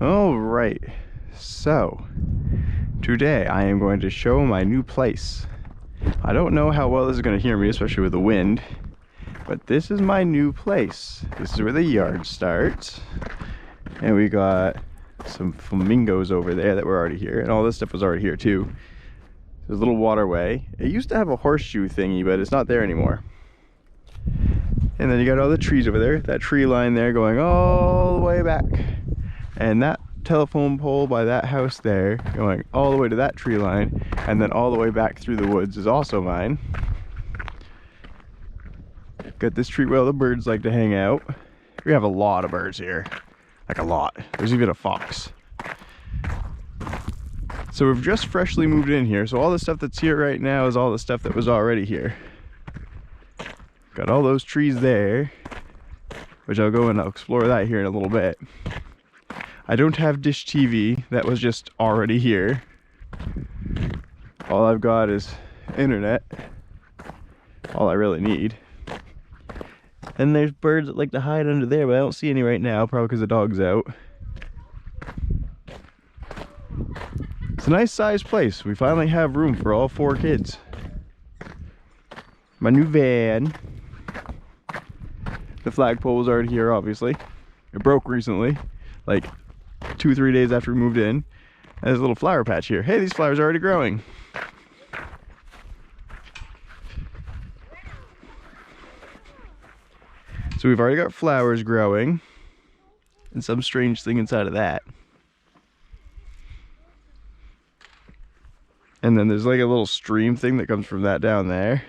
All right, so today I am going to show my new place. I don't know how well this is going to hear me, especially with the wind, but this is my new place. This is where the yard starts, and we got some flamingos over there that were already here, and all this stuff was already here too. There's a little waterway. It used to have a horseshoe thingy, but it's not there anymore. And then you got all the trees over there, that tree line there going all the way back. And that telephone pole by that house there, going all the way to that tree line, and then all the way back through the woods is also mine. Got this tree where all the birds like to hang out. We have a lot of birds here, like a lot. There's even a fox. So we've just freshly moved in here, so all the stuff that's here right now is all the stuff that was already here. Got all those trees there, which I'll go and I'll explore that here in a little bit. I don't have dish TV, that was just already here. All I've got is internet, all I really need. And there's birds that like to hide under there, but I don't see any right now, probably because the dog's out. It's a nice sized place. We finally have room for all 4 kids. My new van. The flagpole was already here, obviously. It broke recently, like 2-3 days after we moved in. And there's a little flower patch here. Hey, these flowers are already growing. So we've already got flowers growing. And some strange thing inside of that. And then there's like a little stream thing that comes from that down there.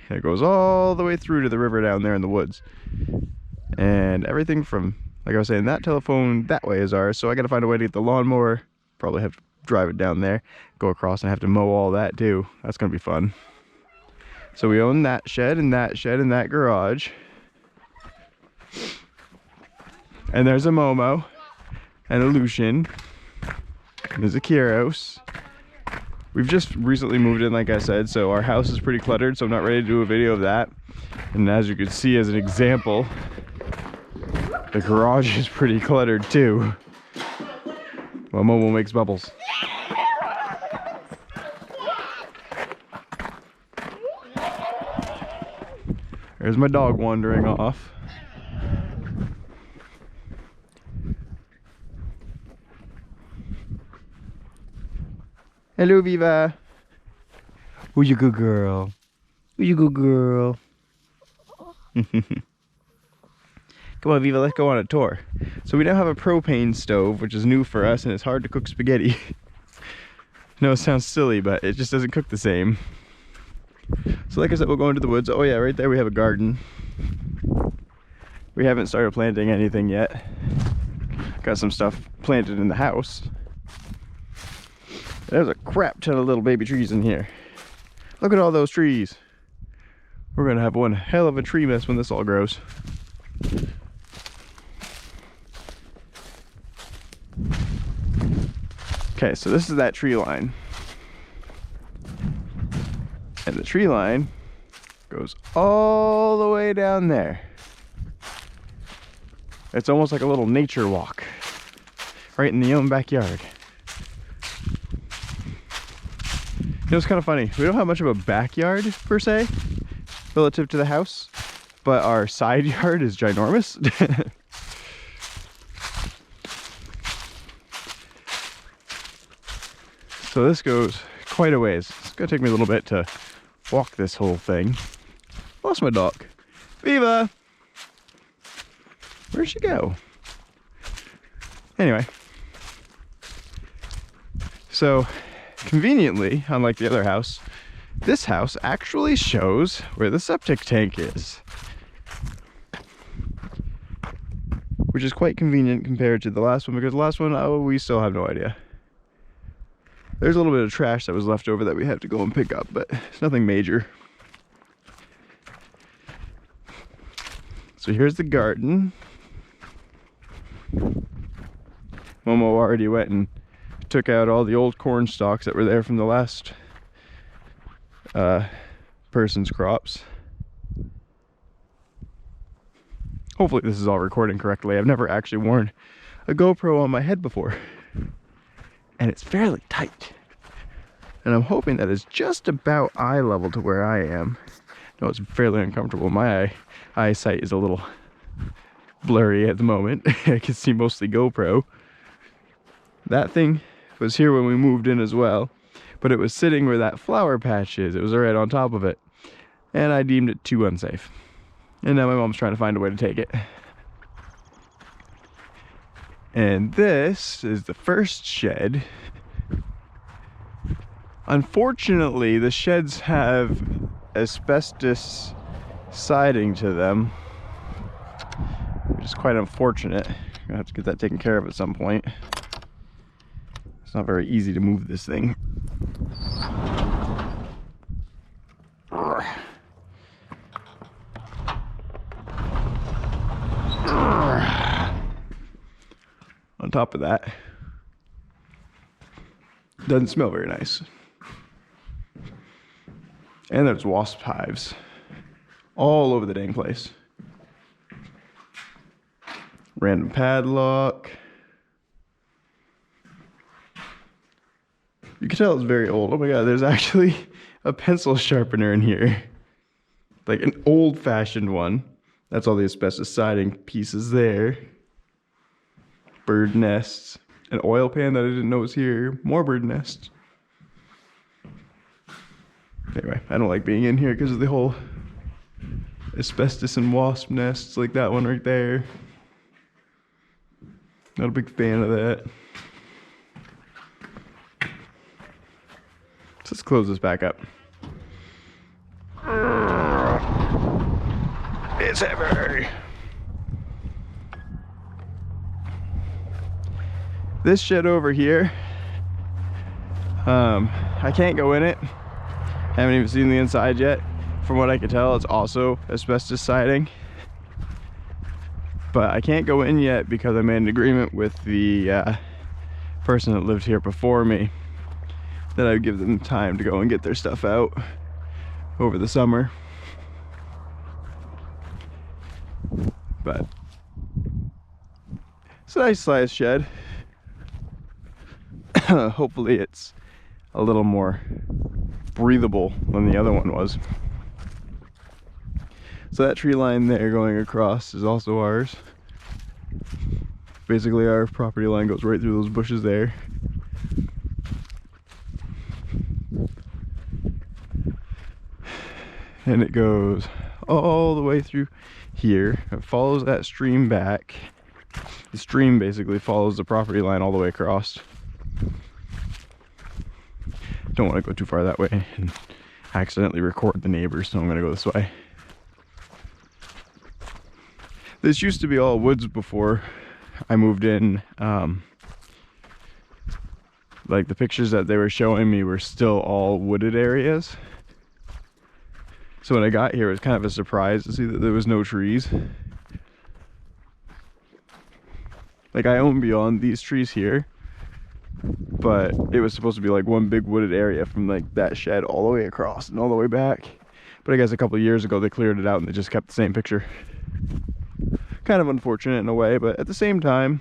And it goes all the way through to the river down there in the woods. And everything from, like I was saying, that telephone that way is ours. So I gotta find a way to get the lawnmower. Probably have to drive it down there, go across, and have to mow all that too. That's gonna be fun. So we own that shed and that shed and that garage. And there's a Momo and a Lucian. And there's a Kyros. We've just recently moved in, like I said, so our house is pretty cluttered, so I'm not ready to do a video of that. And as you can see as an example, the garage is pretty cluttered too. Well, Momo makes bubbles. There's my dog wandering off. Hello, Viva. Oh, you good girl. Oh, you good girl. Come on, Viva, let's go on a tour. So we now have a propane stove, which is new for us, and it's hard to cook spaghetti. No, it sounds silly, but it just doesn't cook the same. So like I said, we'll go into the woods. Oh yeah, right there we have a garden. We haven't started planting anything yet. Got some stuff planted in the house. There's a crap ton of little baby trees in here. Look at all those trees. We're gonna have one hell of a tree mess when this all grows. Okay, so this is that tree line. And the tree line goes all the way down there. It's almost like a little nature walk right in the own backyard. You know, it's kind of funny. We don't have much of a backyard per se relative to the house, but our side yard is ginormous. So this goes quite a ways. It's gonna take me a little bit to walk this whole thing. Lost my dog. Viva! Where'd she go? Anyway. So conveniently, unlike the other house, this house actually shows where the septic tank is. Which is quite convenient compared to the last one, because the last one, oh, we still have no idea. There's a little bit of trash that was left over that we have to go and pick up, but it's nothing major. So here's the garden. Momo already went and took out all the old corn stalks that were there from the last person's crops. Hopefully this is all recording correctly. I've never actually worn a GoPro on my head before. And it's fairly tight. And I'm hoping that it's just about eye level to where I am. No, it's fairly uncomfortable. My eyesight is a little blurry at the moment. I can see mostly GoPro. That thing was here when we moved in as well, but it was sitting where that flower patch is. It was right on top of it, and I deemed it too unsafe. And now my mom's trying to find a way to take it. And this is the first shed. Unfortunately, the sheds have asbestos siding to them, which is quite unfortunate. I'm gonna have to get that taken care of at some point. It's not very easy to move this thing. On top of that, doesn't smell very nice. And there's wasp hives all over the dang place. Random padlock. You can tell it's very old. Oh my god, there's actually a pencil sharpener in here. Like an old-fashioned one. That's all the asbestos siding pieces there. Bird nests. An oil pan that I didn't know was here. More bird nests. Anyway, I don't like being in here because of the whole asbestos and wasp nests like that one right there. Not a big fan of that. So let's close this back up. It's heavy. This shed over here, I can't go in it. Haven't even seen the inside yet. From what I can tell, it's also asbestos siding. But I can't go in yet because I made an agreement with the person that lived here before me that I would give them time to go and get their stuff out over the summer. But it's a nice sized shed. Hopefully it's a little more breathable than the other one was. So that tree line there going across is also ours. Basically our property line goes right through those bushes there. And it goes all the way through here. It follows that stream back. The stream basically follows the property line all the way across. Don't want to go too far that way and accidentally record the neighbors, so I'm going to go this way. This used to be all woods before I moved in. Like the pictures that they were showing me were still all wooded areas. So when I got here, it was kind of a surprise to see that there was no trees. Like I own beyond these trees here, but it was supposed to be like one big wooded area from like that shed all the way across and all the way back. But I guess a couple of years ago they cleared it out and they just kept the same picture. Kind of unfortunate in a way, but at the same time,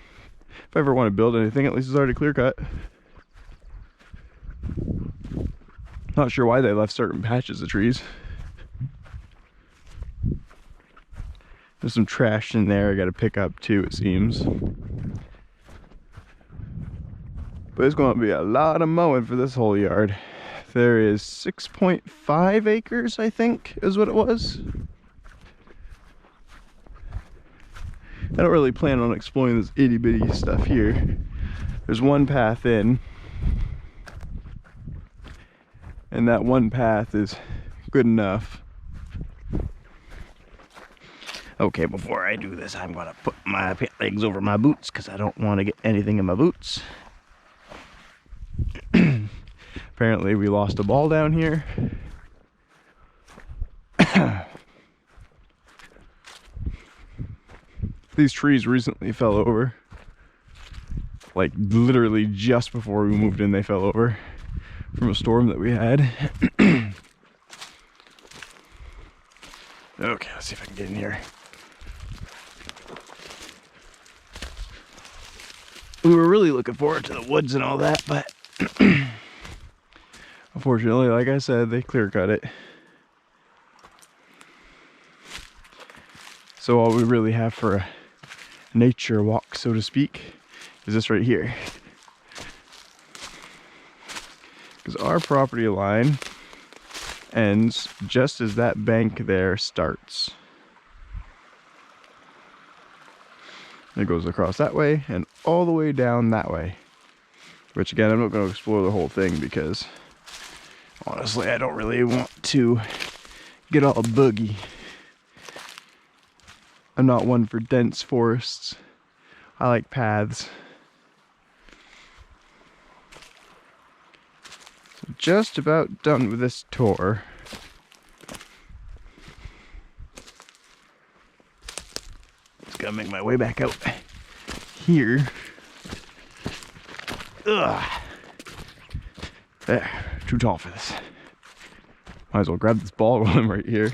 if I ever want to build anything, at least it's already clear cut. Not sure why they left certain patches of trees. There's some trash in there I gotta pick up too, it seems. But it's going to be a lot of mowing for this whole yard. There is 6.5 acres, I think, is what it was. I don't really plan on exploring this itty bitty stuff here. There's one path in. And that one path is good enough. Okay, before I do this, I'm gonna put my pant legs over my boots because I don't want to get anything in my boots. Apparently we lost a ball down here. These trees recently fell over. Like literally just before we moved in, they fell over from a storm that we had. Okay, let's see if I can get in here. We were really looking forward to the woods and all that, but unfortunately, like I said, they clear cut it. So all we really have for a nature walk, so to speak, is this right here. Because our property line ends just as that bank there starts. It goes across that way and all the way down that way. Which again, I'm not going to explore the whole thing because honestly, I don't really want to get all boogie. I'm not one for dense forests. I like paths. So just about done with this tour. Just gotta make my way back out here. Ugh. There, too tall for this. Might as well grab this ball while I'm right here.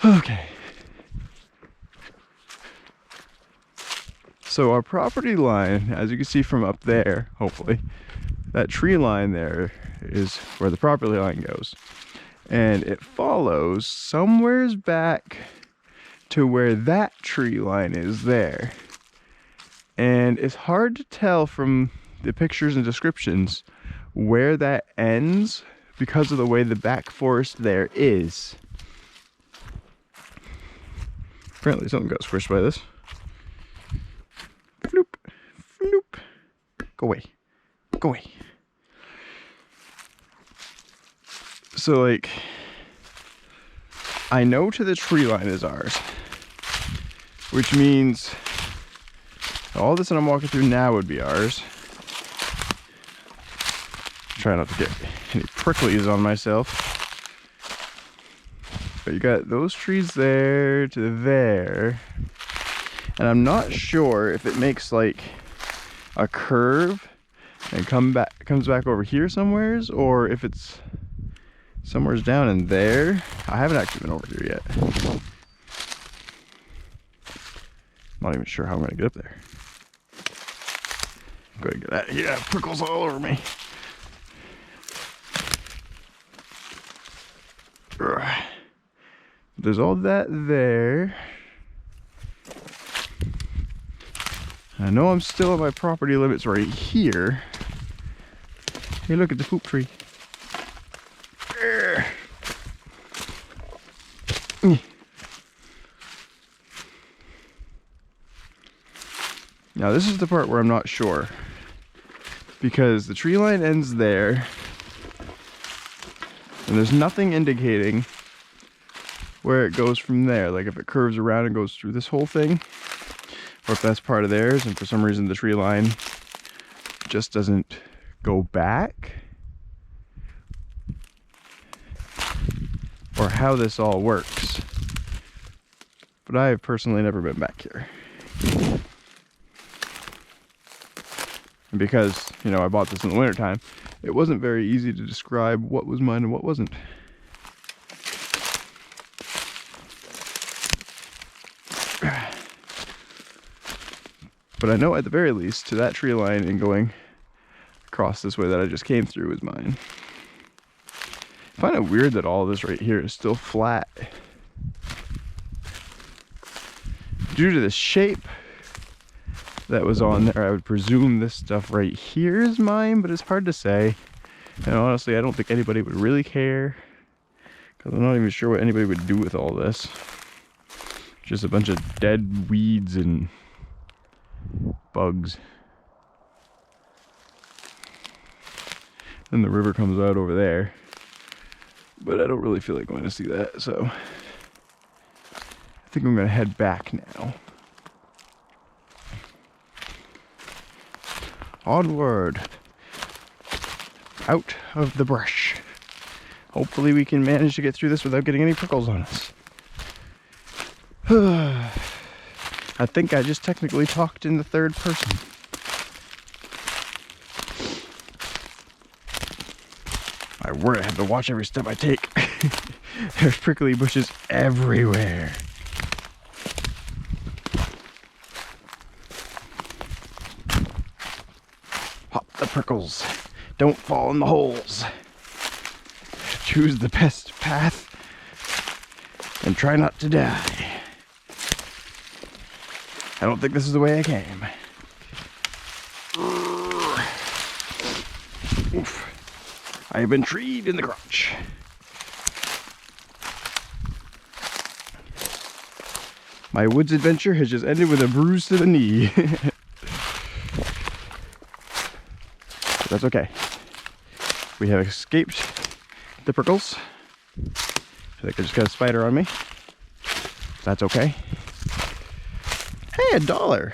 Okay. So our property line, as you can see from up there, hopefully, that tree line there is where the property line goes. And it follows somewheres back to where that tree line is there. And it's hard to tell from the pictures and descriptions where that ends because of the way the back forest there is. Apparently something got squished by this. Floop, floop. Go away. Go away. So like, I know to the tree line is ours, which means all this that I'm walking through now would be ours. Try not to get any pricklies on myself. But you got those trees there to there. And I'm not sure if it makes like a curve and comes back over here somewheres, or if it's somewheres down in there. I haven't actually been over here yet. I'm not even sure how I'm gonna get up there. I'm gonna get out of here. Prickles all over me. There's all that there. I know I'm still at my property limits right here. Hey, look at the poop tree. Now this is the part where I'm not sure, because the tree line ends there and there's nothing indicating where it goes from there, like if it curves around and goes through this whole thing, or if that's part of theirs and for some reason the tree line just doesn't go back, or how this all works. But I have personally never been back here. And because, you know, I bought this in the wintertime, it wasn't very easy to describe what was mine and what wasn't. But I know at the very least, to that tree line and going across this way that I just came through is mine. I find it weird that all this right here is still flat. Due to the shape that was on there, I would presume this stuff right here is mine, but it's hard to say. And honestly, I don't think anybody would really care, because I'm not even sure what anybody would do with all this. Just a bunch of dead weeds and bugs. And the river comes out over there, but I don't really feel like going to see that, so I think I'm gonna head back now. Onward, out of the brush. Hopefully we can manage to get through this without getting any prickles on us. I think I just technically talked in the third person. My word, I have to watch every step I take. There's prickly bushes everywhere. the prickles. Don't fall in the holes. Choose the best path and try not to die. I don't think this is the way I came. Oof. I have been treed in the crotch. My woods adventure has just ended with a bruise to the knee. But that's okay. We have escaped the prickles. I think I just got a spider on me. That's okay. Hey, $1.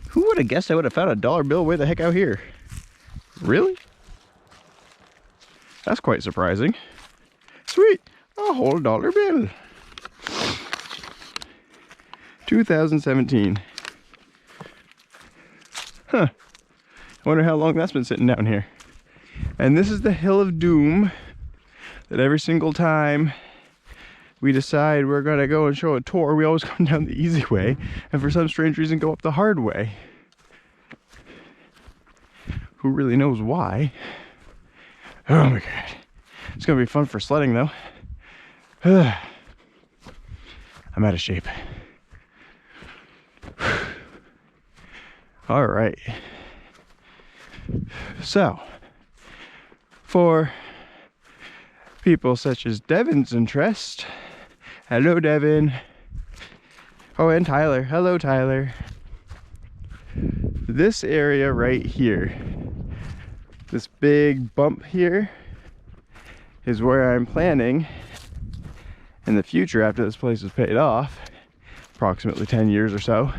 Who would have guessed I would have found a dollar bill way the heck out here? Really? That's quite surprising. Sweet, a whole dollar bill. 2017. Huh. I wonder how long that's been sitting down here. And this is the Hill of Doom that every single time we decide we're gonna go and show a tour, we always come down the easy way, and for some strange reason go up the hard way. Who really knows why? Oh my god. It's gonna be fun for sledding though. I'm out of shape. All right. So, for people such as Devin's interest, hello Devin. Oh, and Tyler. Hello Tyler. This area right here, this big bump here, is where I'm planning in the future after this place is paid off, approximately 10 years or so.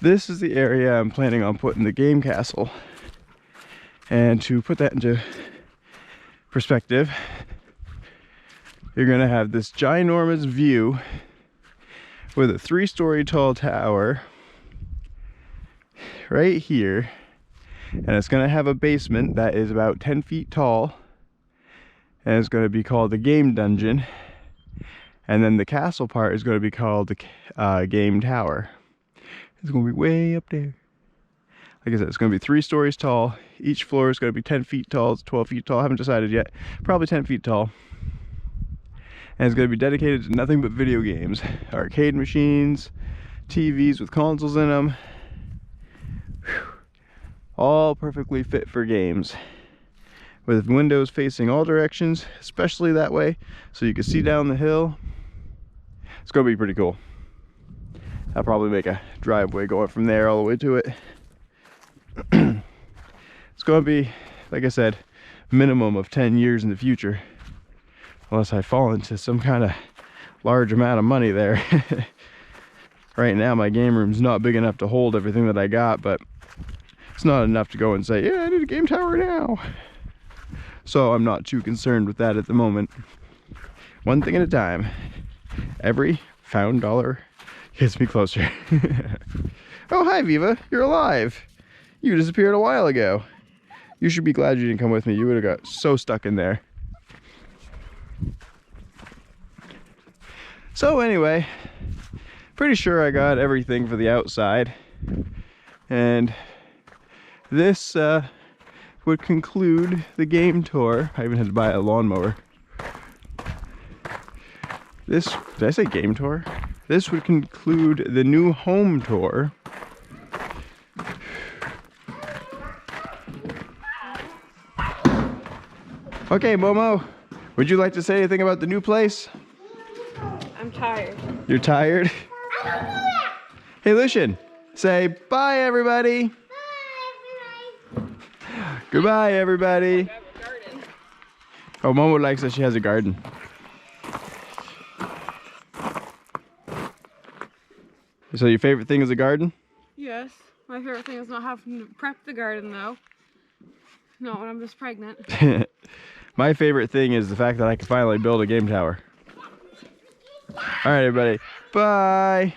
This is the area I'm planning on putting the game castle. And to put that into perspective, you're gonna have this ginormous view with a 3-story tall tower right here. And it's gonna have a basement that is about 10 feet tall. And it's gonna be called the game dungeon. And then the castle part is gonna be called the game tower. It's gonna be way up there. Like I said, it's gonna be 3 stories tall. Each floor is gonna be 10 feet tall, it's 12 feet tall, I haven't decided yet. Probably 10 feet tall. And it's gonna be dedicated to nothing but video games. Arcade machines, TVs with consoles in them. Whew. All perfectly fit for games. With windows facing all directions, especially that way, so you can see down the hill. It's gonna be pretty cool. I'll probably make a driveway going from there all the way to it. It's going to be, like I said, minimum of 10 years in the future. Unless I fall into some kind of large amount of money there. Right now my game room's not big enough to hold everything that I got, but it's not enough to go and say, yeah, I need a game tower now. So I'm not too concerned with that at the moment. One thing at a time. Every found dollar gets me closer. Oh, hi Viva, you're alive. You disappeared a while ago. You should be glad you didn't come with me. You would have got so stuck in there. So anyway, pretty sure I got everything for the outside. And this would conclude the game tour. I even had to buy a lawnmower. This, did I say game tour? This would conclude the new home tour. Okay, Momo, would you like to say anything about the new place? I'm tired. You're tired? Hey, Lucian, say bye, everybody. Bye, everybody. Goodbye, everybody. Oh, Momo likes that she has a garden. So your favorite thing is a garden? Yes. My favorite thing is not having to prep the garden, though. Not when I'm just pregnant. My favorite thing is the fact that I can finally build a game tower. All right, everybody. Bye.